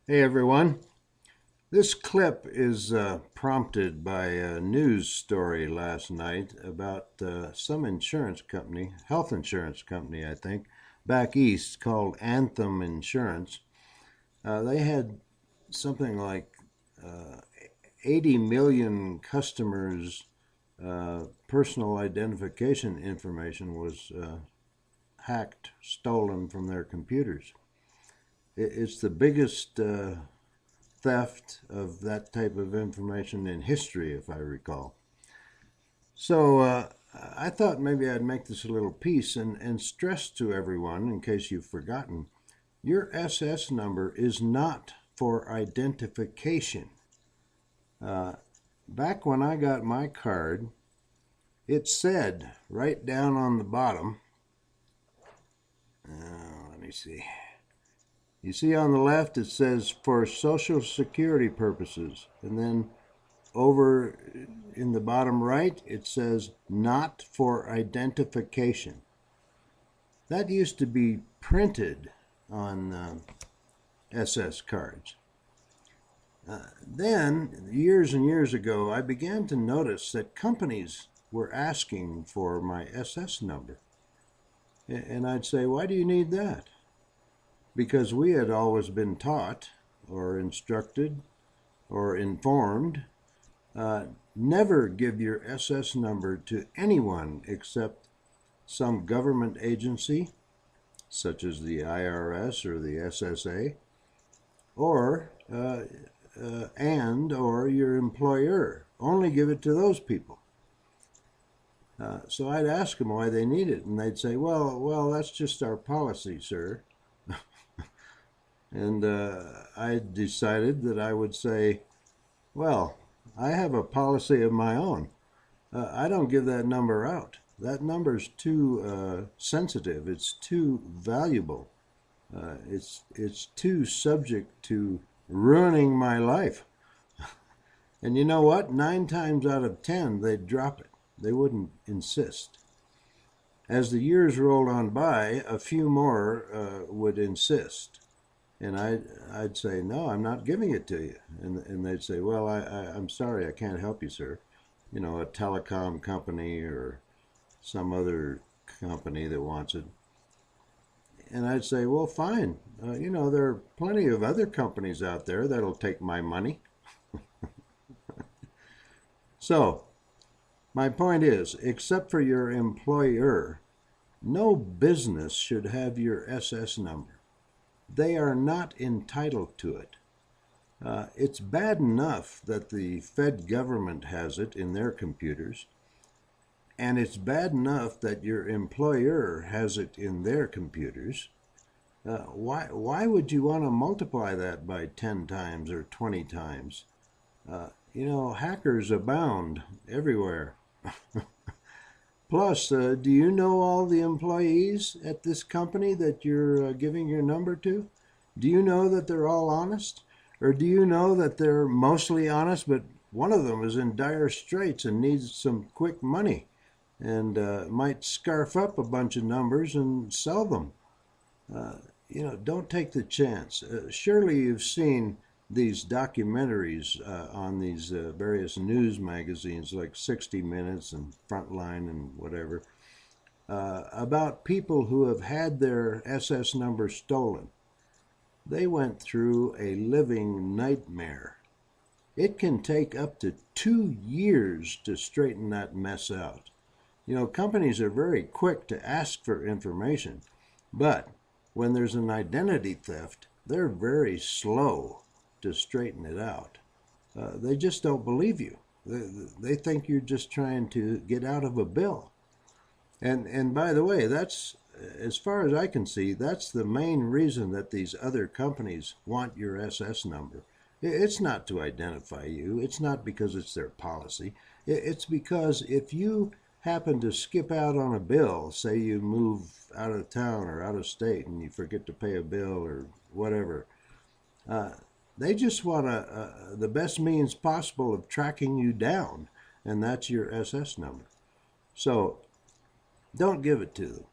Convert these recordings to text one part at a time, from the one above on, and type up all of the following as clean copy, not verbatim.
Hey everyone. This clip is prompted by a news story last night about some insurance company, health insurance company, I think, back east called Anthem Insurance. They had something like uh, 80 million customers' personal identification information was hacked, stolen from their computers. It's the biggest theft of that type of information in history, if I recall. So I thought maybe I'd make this a little piece and stress to everyone, in case you've forgotten, your SS number is not for identification. Uh, Back when I got my card, it said right down on the bottom, let me see. You see on the left, it says for Social Security purposes. And then over in the bottom right, it says not for identification. That used to be printed on SS cards. Then, years and years ago, I began to notice that companies were asking for my SS number. And I'd say, why do you need that? Because we had always been taught or instructed or informed, never give your SS number to anyone except some government agency, such as the IRS or the SSA, or or your employer. Only give it to those people. So I'd ask them why they need it, and they'd say, "Well, that's just our policy, sir." And I decided that I would say, "Well, I have a policy of my own. I don't give that number out. That number's too sensitive. It's too valuable. It's too subject to ruining my life." And you know what? 9 times out of 10, they'd drop it. They wouldn't insist. As the years rolled on by, a few more would insist. And I'd say, "No, I'm not giving it to you." And they'd say, "Well, I'm sorry, I can't help you, sir." You know, a telecom company or some other company that wants it. And I'd say, "Well, fine. There are plenty of other companies out there that'll take my money." So, my point is, except for your employer, no business should have your SS number. They are not entitled to it. It's bad enough that the Fed government has it in their computers, and it's bad enough that your employer has it in their computers. Why would you want to multiply that by 10 times or 20 times? Hackers abound everywhere. Plus, do you know all the employees at this company that you're giving your number to? Do you know that they're all honest? Or do you know that they're mostly honest, but one of them is in dire straits and needs some quick money and might scarf up a bunch of numbers and sell them? Don't take the chance. Surely you've seen these documentaries on these various news magazines like 60 Minutes and Frontline and whatever about people who have had their SS number stolen. They went through a living nightmare. It can take up to 2 years to straighten that mess out. Companies are very quick to ask for information, but when there's an identity theft, they're very slow to straighten it out. They just don't believe you. They think you're just trying to get out of a bill. And by the way, that's, as far as I can see, that's the main reason that these other companies want your SS number. It's not to identify you. It's not because it's their policy. It's because if you happen to skip out on a bill, say you move out of town or out of state and you forget to pay a bill or whatever, they just want the best means possible of tracking you down, and that's your SS number. So don't give it to them.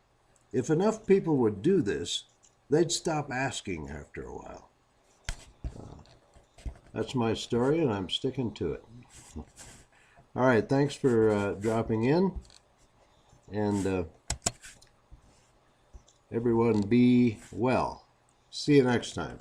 If enough people would do this, they'd stop asking after a while. That's my story, and I'm sticking to it. All right, thanks for dropping in, and everyone be well. See you next time.